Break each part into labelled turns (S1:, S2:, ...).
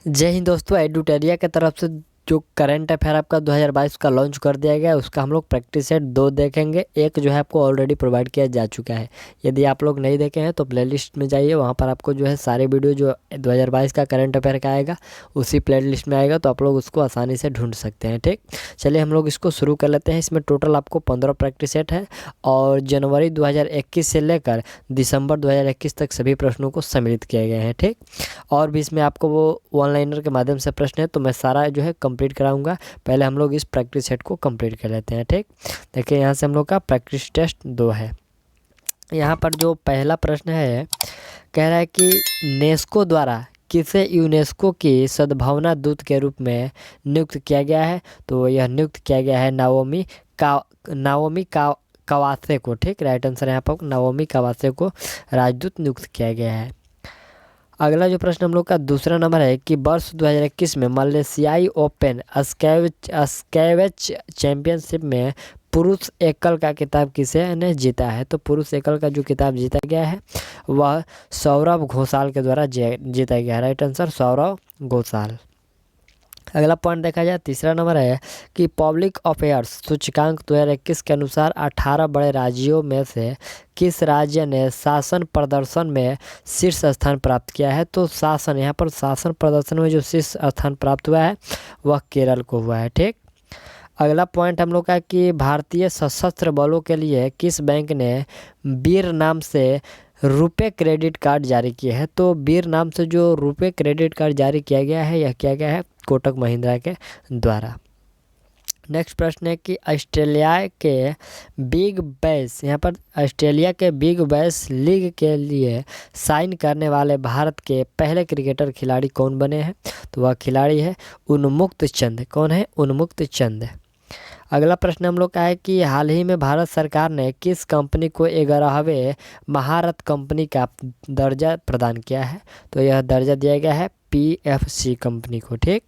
S1: जय हिंद दोस्तों, एडुटेरिया की तरफ से जो करंट अफेयर आपका 2022 का लॉन्च कर दिया गया है उसका हम लोग प्रैक्टिस सेट 2 देखेंगे। एक जो है आपको ऑलरेडी प्रोवाइड किया जा चुका है। यदि आप लोग नहीं देखे हैं तो प्लेलिस्ट में जाइए, वहाँ पर आपको जो है सारे वीडियो जो 2022 का करंट अफेयर का आएगा उसी प्लेलिस्ट में आएगा, तो आप लोग उसको आसानी से ढूंढ सकते हैं। ठीक, चलिए हम लोग इसको शुरू कर लेते हैं। इसमें टोटल आपको 15 प्रैक्टिस सेट है और जनवरी 2021 से लेकर दिसंबर 2021 तक सभी प्रश्नों को सम्मिलित किए गए हैं। ठीक, और भी इसमें आपको वो ऑनलाइनर के माध्यम से प्रश्न है, तो मैं सारा जो है कंप्लीट कराऊंगा। पहले हम लोग इस प्रैक्टिस सेट को कंप्लीट कर लेते हैं। ठीक, देखिए यहाँ से हम लोग का प्रैक्टिस टेस्ट 2 है। यहाँ पर जो पहला प्रश्न है, कह रहा है कि नेस्को द्वारा किसे यूनेस्को की सद्भावना दूत के रूप में नियुक्त किया गया है? तो यह नियुक्त किया गया है नाओमी कवासे को। ठीक, राइट आंसर यहाँ पर नाओमी कवासे को राजदूत नियुक्त किया गया है। अगला जो प्रश्न हम लोग का दूसरा नंबर है कि वर्ष 2021 में मलेशियाई ओपन स्क्वैश चैंपियनशिप में पुरुष एकल का खिताब किसे ने जीता है? तो पुरुष एकल का जो खिताब जीता गया है वह सौरभ घोषाल के द्वारा जीता गया है। Right answer Saurabh Ghoshal. अगला पॉइंट देखा जाए, तीसरा नंबर है कि पब्लिक अफेयर्स सूचकांक 2021 के अनुसार 18 बड़े राज्यों में से किस राज्य ने शासन प्रदर्शन में शीर्ष स्थान प्राप्त किया है? तो शासन, यहाँ पर शासन प्रदर्शन में जो शीर्ष स्थान प्राप्त हुआ है वह केरल को हुआ है। ठीक, अगला पॉइंट हम लोग का कि भारतीय सशस्त्र बलों के लिए किस बैंक ने वीर नाम से रुपे क्रेडिट कार्ड जारी किए हैं? तो वीर नाम से जो रुपे क्रेडिट कार्ड जारी किया गया है यह किया गया है कोटक महिंद्रा के द्वारा। नेक्स्ट प्रश्न है कि ऑस्ट्रेलिया के बिग बैश, यहाँ पर ऑस्ट्रेलिया के बिग बैश लीग के लिए साइन करने वाले भारत के पहले क्रिकेटर खिलाड़ी कौन बने हैं? तो वह खिलाड़ी है उन्मुक्त चंद। कौन है? उन्मुक्त चंद। अगला प्रश्न हम लोग का है कि हाल ही में भारत सरकार ने किस कंपनी को 11वें महारत कंपनी का दर्जा प्रदान किया है? तो यह दर्जा दिया गया है PFC कंपनी को। ठीक,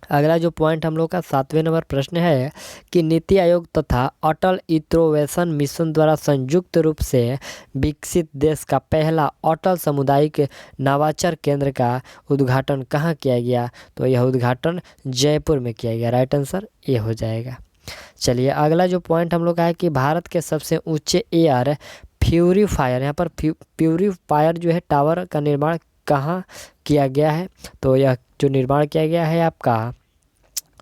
S1: अगला जो पॉइंट हम लोग का 7वें नंबर प्रश्न है कि नीति आयोग तथा अटल इनोवेशन मिशन द्वारा संयुक्त रूप से विकसित देश का पहला अटल सामुदायिक नवाचार केंद्र का उद्घाटन कहाँ किया गया? तो यह उद्घाटन जयपुर में किया गया। राइट आंसर ये हो जाएगा। चलिए अगला जो पॉइंट हम लोग का है कि भारत के सबसे ऊंचे एयर प्यूरीफायर, यहाँ पर प्यूरीफायर जो है टावर का निर्माण कहाँ किया गया है? तो यह जो निर्माण किया गया है आपका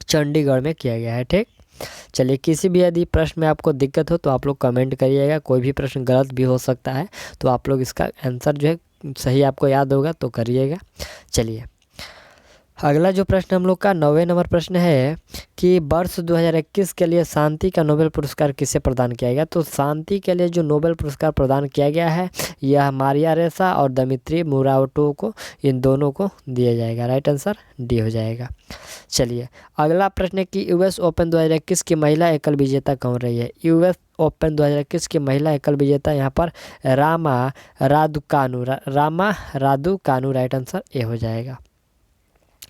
S1: चंडीगढ़ में किया गया है। ठीक, चलिए किसी भी यदि प्रश्न में आपको दिक्कत हो तो आप लोग कमेंट करिएगा। कोई भी प्रश्न गलत भी हो सकता है, तो आप लोग इसका आंसर जो है सही आपको याद होगा तो करिएगा। चलिए अगला जो प्रश्न हम लोग का 9वें नंबर प्रश्न है कि वर्ष 2021 के लिए शांति का नोबेल पुरस्कार किसे प्रदान किया गया? तो शांति के लिए जो नोबेल पुरस्कार प्रदान किया गया है यह मारिया रेसा और दमित्री मुराटोव को, इन दोनों को दिया जाएगा। राइट आंसर डी हो जाएगा। चलिए अगला प्रश्न है कि US ओपन 2021 की महिला एकल विजेता कौन रही है? US ओपन 2021 की महिला एकल विजेता यहाँ पर Rama Raducanu. Right answer A हो जाएगा।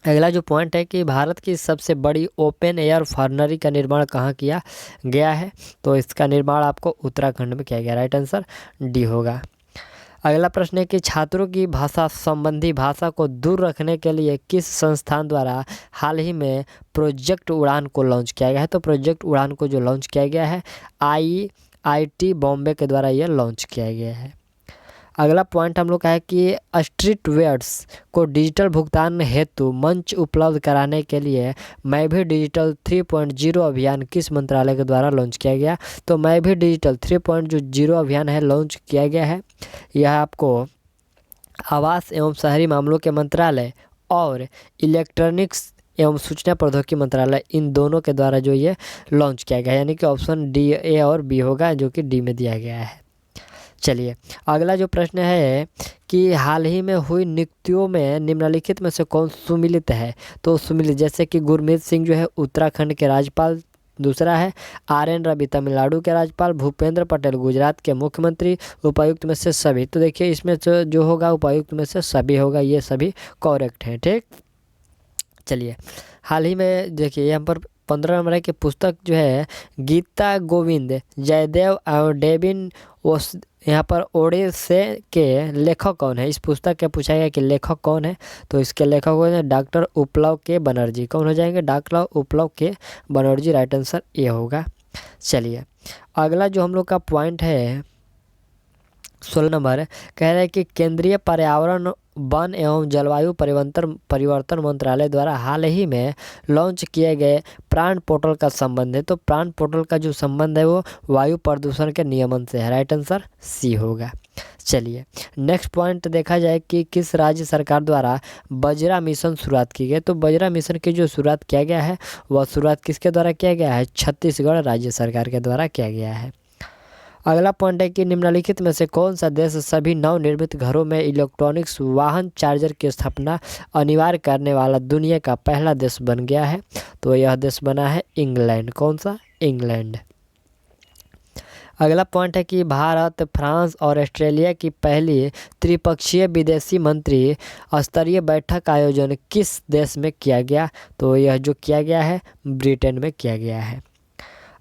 S1: अगला जो पॉइंट है कि भारत की सबसे बड़ी ओपन एयर फार्नरी का निर्माण कहाँ किया गया है? तो इसका निर्माण आपको उत्तराखंड में किया गया। राइट आंसर डी होगा। अगला प्रश्न है कि छात्रों की भाषा संबंधी भाषा को दूर रखने के लिए किस संस्थान द्वारा हाल ही में प्रोजेक्ट उड़ान को लॉन्च किया गया है? तो प्रोजेक्ट उड़ान को जो लॉन्च किया गया है IIT बॉम्बे के द्वारा यह लॉन्च किया गया है। अगला पॉइंट हम लोग का है कि स्ट्रीट वेयर्स को डिजिटल भुगतान हेतु मंच उपलब्ध कराने के लिए मैं भी डिजिटल 3.0 अभियान किस मंत्रालय के द्वारा लॉन्च किया गया? तो मैं भी डिजिटल 3.0 अभियान है लॉन्च किया गया है। यह आपको आवास एवं शहरी मामलों के मंत्रालय और इलेक्ट्रॉनिक्स एवं सूचना प्रौद्योगिकी मंत्रालय, इन दोनों के द्वारा जो ये लॉन्च किया गया है, यानी कि ऑप्शन डी, A और B होगा जो कि डी में दिया गया है। चलिए अगला जो प्रश्न है कि हाल ही में हुई नियुक्तियों में निम्नलिखित में से कौन सुमिलित है? तो सुमिलित जैसे कि गुरमीत सिंह जो है उत्तराखंड के राज्यपाल, दूसरा है RN रवि तमिलनाडु के राज्यपाल, भूपेंद्र पटेल गुजरात के मुख्यमंत्री, उपायुक्त में से सभी। तो देखिए इसमें जो होगा उपायुक्त में से सभी होगा, ये सभी करेक्ट हैं। ठीक, चलिए हाल ही में देखिए यहाँ पर 15 नंबर की पुस्तक जो है गीता गोविंद जयदेव और डेविन उस यहाँ पर ओडिसे के लेखक कौन है? इस पुस्तक के पूछा गया कि लेखक कौन है, तो इसके लेखक कौन है? डॉक्टर उपलव के बनर्जी। कौन हो जाएंगे? डॉक्टर उपलव के बनर्जी। राइट आंसर ये होगा। चलिए अगला जो हम लोग का पॉइंट है 16 नंबर, कह रहे हैं कि केंद्रीय पर्यावरण वन एवं जलवायु परिवर्तन मंत्रालय द्वारा हाल ही में लॉन्च किए गए प्राण पोर्टल का संबंध है। तो प्राण पोर्टल का जो संबंध है वो वायु प्रदूषण के नियमन से है। राइट आंसर सी होगा। चलिए नेक्स्ट पॉइंट देखा जाए कि किस राज्य सरकार द्वारा बजरा मिशन शुरुआत की गई। तो बजरा मिशन की जो शुरुआत किया गया है वह शुरुआत किसके द्वारा किया गया है? छत्तीसगढ़ राज्य सरकार के द्वारा किया गया है। अगला पॉइंट है कि निम्नलिखित में से कौन सा देश सभी नवनिर्मित घरों में इलेक्ट्रॉनिक्स वाहन चार्जर की स्थापना अनिवार्य करने वाला दुनिया का पहला देश बन गया है? तो यह देश बना है इंग्लैंड। कौन सा? इंग्लैंड। अगला पॉइंट है कि भारत, फ्रांस और ऑस्ट्रेलिया की पहली त्रिपक्षीय विदेशी मंत्री स्तरीय बैठक का आयोजन किस देश में किया गया? तो यह जो किया गया है ब्रिटेन में किया गया है।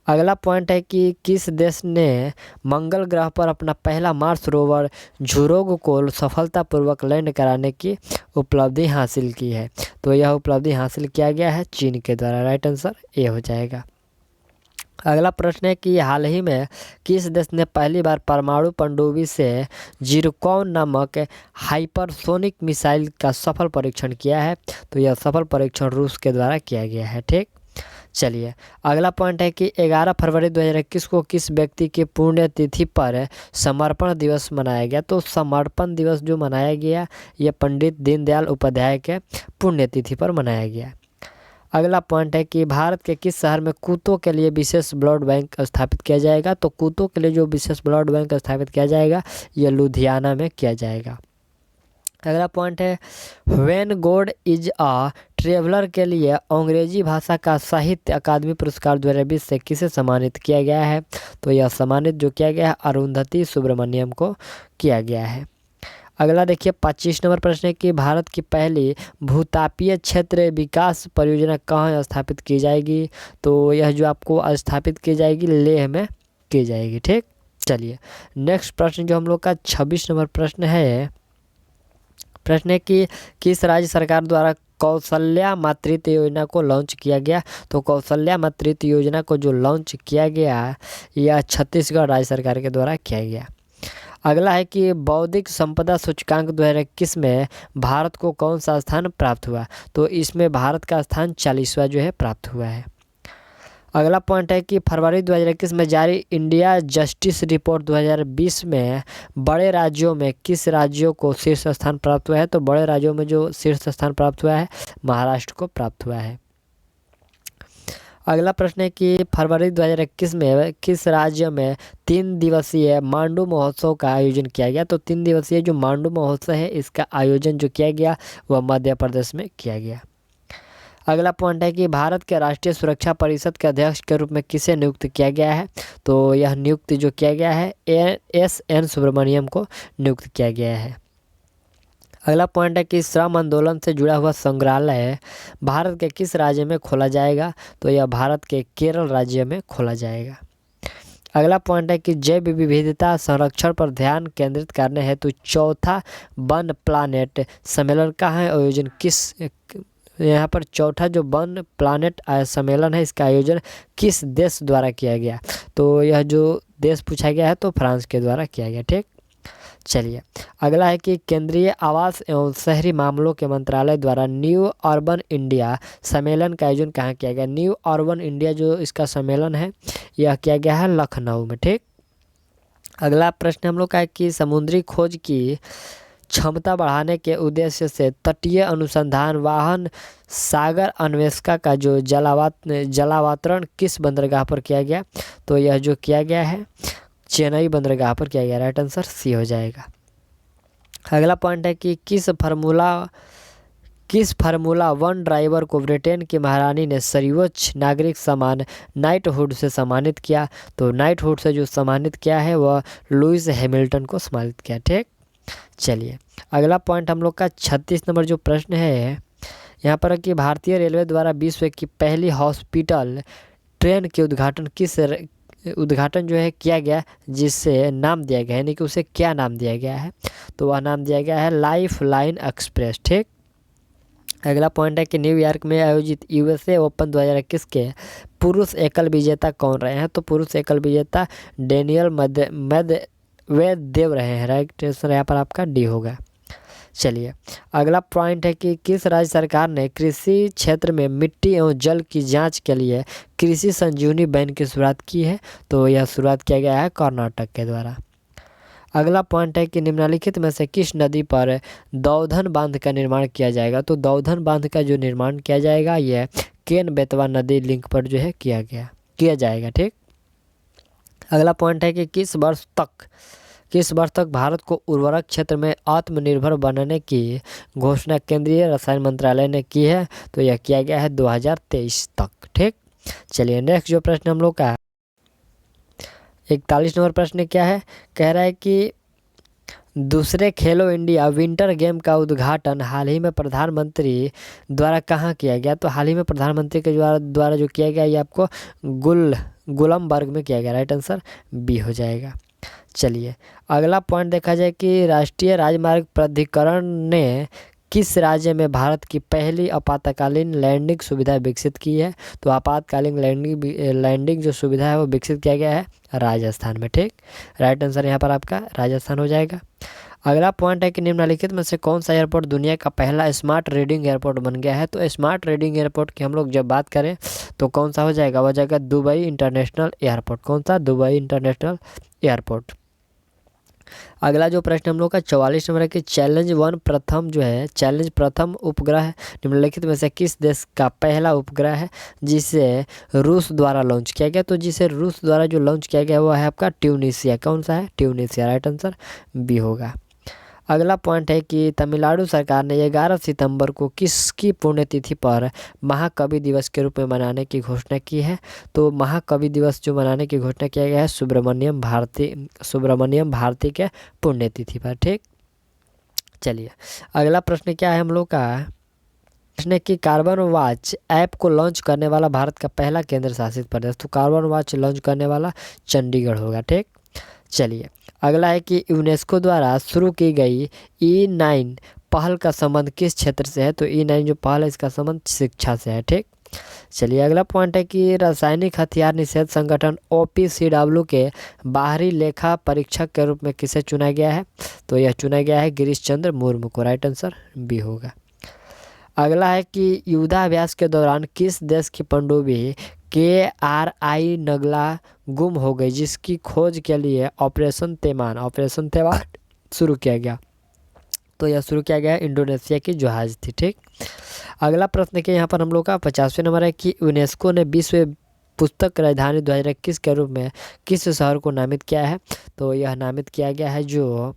S1: अगला पॉइंट है कि किस देश ने मंगल ग्रह पर अपना पहला मार्स रोवर झुरोग को सफलतापूर्वक लैंड कराने की उपलब्धि हासिल की है? तो यह उपलब्धि हासिल किया गया है चीन के द्वारा। राइट आंसर ए हो जाएगा। अगला प्रश्न है कि हाल ही में किस देश ने पहली बार परमाणु पनडुब्बी से जिरकॉन नामक हाइपरसोनिक मिसाइल का सफल परीक्षण किया है? तो यह सफल परीक्षण रूस के द्वारा किया गया है। ठीक। चलिए अगला पॉइंट है कि 11 फरवरी 2021 को किस व्यक्ति की पुण्यतिथि पर समर्पण दिवस मनाया गया? तो समर्पण दिवस जो मनाया गया यह पंडित दीनदयाल उपाध्याय के पुण्यतिथि पर मनाया गया। अगला पॉइंट है कि भारत के किस शहर में कुत्तों के लिए विशेष ब्लड बैंक स्थापित किया जाएगा? तो कुत्तों के लिए जो विशेष ब्लड बैंक स्थापित किया जाएगा यह लुधियाना में किया जाएगा। अगला पॉइंट है when God is a traveller के लिए अंग्रेजी भाषा का साहित्य अकादमी पुरस्कार 2020 से किसे सम्मानित किया गया है? तो यह सम्मानित जो किया गया है अरुंधति सुब्रमण्यम को किया गया है। अगला देखिए 25 नंबर प्रश्न है कि भारत की पहली भूतापीय क्षेत्र विकास परियोजना कहाँ स्थापित की जाएगी? तो यह जो आपको स्थापित की जाएगी लेह में की जाएगी। ठीक। चलिए नेक्स्ट प्रश्न जो हम लोग का 26 नंबर प्रश्न है कि किस राज्य सरकार द्वारा कौशल्या मातृत्व योजना को लॉन्च किया गया? तो कौशल्या मातृत्व योजना को जो लॉन्च किया गया यह छत्तीसगढ़ राज्य सरकार के द्वारा किया गया। अगला है कि बौद्धिक संपदा सूचकांक 2021 में भारत को कौन सा स्थान प्राप्त हुआ? तो इसमें भारत का स्थान 40वां जो है प्राप्त हुआ है। अगला पॉइंट है कि फरवरी 2021 में जारी इंडिया जस्टिस रिपोर्ट 2020 में बड़े राज्यों में किस राज्यों को शीर्ष स्थान प्राप्त हुआ है? तो बड़े राज्यों में जो शीर्ष स्थान प्राप्त हुआ है महाराष्ट्र को प्राप्त हुआ है। अगला प्रश्न है कि फरवरी 2021 में किस राज्य में 3 दिवसीय मांडू महोत्सव का आयोजन किया गया? तो 3 दिवसीय जो मांडू महोत्सव है इसका आयोजन जो किया गया वह मध्य प्रदेश में किया गया। अगला पॉइंट है कि भारत के राष्ट्रीय सुरक्षा परिषद के अध्यक्ष के रूप में किसे नियुक्त किया गया है? तो यह नियुक्त जो किया गया है एस.एन. सुब्रमण्यम को नियुक्त किया गया है। अगला पॉइंट है कि श्रम आंदोलन से जुड़ा हुआ संग्रहालय भारत के किस राज्य में खोला जाएगा? तो यह भारत के केरल राज्य में खोला जाएगा। अगला पॉइंट है कि जैव विविधता संरक्षण पर ध्यान केंद्रित करने हेतु चौथा वन प्लानेट सम्मेलन का है आयोजन किस यहाँ पर चौथा जो वन प्लानेट सम्मेलन है इसका आयोजन किस देश द्वारा किया गया? तो यह जो देश पूछा गया है तो फ्रांस के द्वारा किया गया। ठीक। चलिए अगला है कि केंद्रीय आवास एवं शहरी मामलों के मंत्रालय द्वारा न्यू अर्बन इंडिया सम्मेलन का आयोजन कहाँ किया गया? न्यू अर्बन इंडिया जो इसका सम्मेलन है यह किया गया है लखनऊ में। ठीक। अगला प्रश्न हम लोग का है कि समुद्री खोज की क्षमता बढ़ाने के उद्देश्य से तटीय अनुसंधान वाहन सागर अन्वेषका का जो जलावतरण किस बंदरगाह पर किया गया? तो यह जो किया गया है चेन्नई बंदरगाह पर किया गया। राइट आंसर सी हो जाएगा। अगला पॉइंट है कि किस फार्मूला 1 ड्राइवर को ब्रिटेन की महारानी ने सर्वोच्च नागरिक सम्मान नाइटहुड से सम्मानित किया? तो नाइटहुड से जो सम्मानित किया है वह लुइस हैमिल्टन को सम्मानित किया। ठीक। चलिए अगला पॉइंट हम लोग का 36 नंबर जो प्रश्न है यहाँ पर कि भारतीय रेलवे द्वारा विश्व की पहली हॉस्पिटल ट्रेन के उद्घाटन किस उद्घाटन जो है किया गया, जिससे नाम दिया गया है, यानी कि उसे क्या नाम दिया गया है, तो वह नाम दिया गया है लाइफ लाइन एक्सप्रेस। ठीक। अगला पॉइंट है कि न्यूयॉर्क में आयोजित यूएसए ओपन 2021 के पुरुष एकल विजेता कौन रहे हैं, तो पुरुष एकल विजेता डेनियल मेदवेदेव रहे हैं। राइट आंसर यहाँ पर आपका डी होगा। चलिए अगला पॉइंट है कि किस राज्य सरकार ने कृषि क्षेत्र में मिट्टी एवं जल की जांच के लिए कृषि संजीवनी बैंक की शुरुआत की है, तो यह शुरुआत किया गया है कर्नाटक के द्वारा। अगला पॉइंट है कि निम्नलिखित में से किस नदी पर दौधन बांध का निर्माण किया जाएगा, तो दौधन बांध का जो निर्माण किया जाएगा यह केन बेतवा नदी लिंक पर जो है किया जाएगा। ठीक। अगला पॉइंट है कि किस वर्ष तक भारत को उर्वरक क्षेत्र में आत्मनिर्भर बनने की घोषणा केंद्रीय रसायन मंत्रालय ने की है, तो यह किया गया है 2023 तक। ठीक। चलिए नेक्स्ट जो प्रश्न हम लोग का 41 नंबर प्रश्न क्या है, कह रहा है कि दूसरे खेलो इंडिया विंटर गेम का उद्घाटन हाल ही में प्रधानमंत्री द्वारा कहाँ किया गया, तो हाल ही में प्रधानमंत्री के द्वारा जो किया गया ये आपको गुलमबर्ग में किया गया। राइट आंसर बी हो जाएगा। चलिए अगला पॉइंट देखा जाए कि राष्ट्रीय राजमार्ग प्राधिकरण ने किस राज्य में भारत की पहली आपातकालीन लैंडिंग सुविधा विकसित की है, तो आपातकालीन लैंडिंग जो सुविधा है वो विकसित किया गया है राजस्थान में। ठीक। राइट आंसर यहाँ पर आपका राजस्थान हो जाएगा। अगला पॉइंट है कि निम्नलिखित में से कौन सा एयरपोर्ट दुनिया का पहला स्मार्ट रीडिंग एयरपोर्ट बन गया है, तो स्मार्ट रीडिंग एयरपोर्ट की हम लोग जब बात करें तो कौन सा हो जाएगा, वह जाएगा दुबई इंटरनेशनल एयरपोर्ट। कौन सा, दुबई इंटरनेशनल एयरपोर्ट। अगला जो प्रश्न हम लोग का 44 नंबर है कि चैलेंज प्रथम उपग्रह निम्नलिखित में से किस देश का पहला उपग्रह है जिसे रूस द्वारा लॉन्च किया गया, तो जिसे रूस द्वारा जो लॉन्च किया गया वो है आपका ट्यूनीशिया। कौन सा है, ट्यूनीशिया। राइट आंसर बी होगा। अगला पॉइंट है कि तमिलनाडु सरकार ने 11 सितंबर को किसकी पुण्यतिथि पर महाकवि दिवस के रूप में मनाने की घोषणा की है, तो महाकवि दिवस जो मनाने की घोषणा किया गया है सुब्रमण्यम भारती के पुण्यतिथि पर। ठीक। चलिए अगला प्रश्न क्या है हम लोग का, प्रश्न है कि कार्बन वॉच ऐप को लॉन्च करने वाला भारत का पहला केंद्र शासित प्रदेश, तो कार्बन वॉच लॉन्च करने वाला चंडीगढ़ होगा। ठीक। चलिए अगला है कि यूनेस्को द्वारा शुरू की गई E9 पहल का संबंध किस क्षेत्र से है, तो E9 जो पहल है इसका संबंध शिक्षा से है। ठीक। चलिए अगला पॉइंट है कि रासायनिक हथियार निषेध संगठन OPCW के बाहरी लेखा परीक्षक के रूप में किसे चुना गया है, तो यह चुना गया है गिरीश चंद्र मुर्मू को। राइट आंसर बी होगा। अगला है कि युद्धाभ्यास के दौरान किस देश की पनडुब्बी KRI नगला गुम हो गई, जिसकी खोज के लिए ऑपरेशन तैमान शुरू किया गया, तो यह शुरू किया गया इंडोनेशिया की जहाज थी। ठीक। अगला प्रश्न के यहाँ पर हम लोग का 50वें नंबर है कि यूनेस्को ने विश्व पुस्तक राजधानी 2021 के रूप में किस शहर को नामित किया है, तो यह नामित किया गया है जो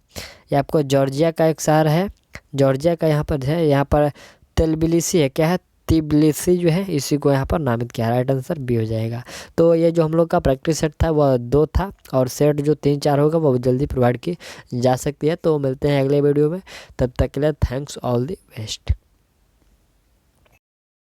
S1: ये आपको जॉर्जिया का एक शहर है, जॉर्जिया का यहाँ पर तिबिलिसी है, क्या है, तिबिलिसी जो है इसी को यहाँ पर नामित किया। राइट आंसर बी हो जाएगा। तो ये जो हम लोग का प्रैक्टिस सेट था वह 2 था और सेट जो 3-4 होगा वो जल्दी प्रोवाइड की जा सकती है। तो मिलते हैं अगले वीडियो में, तब तक के लिए थैंक्स ऑल द बेस्ट।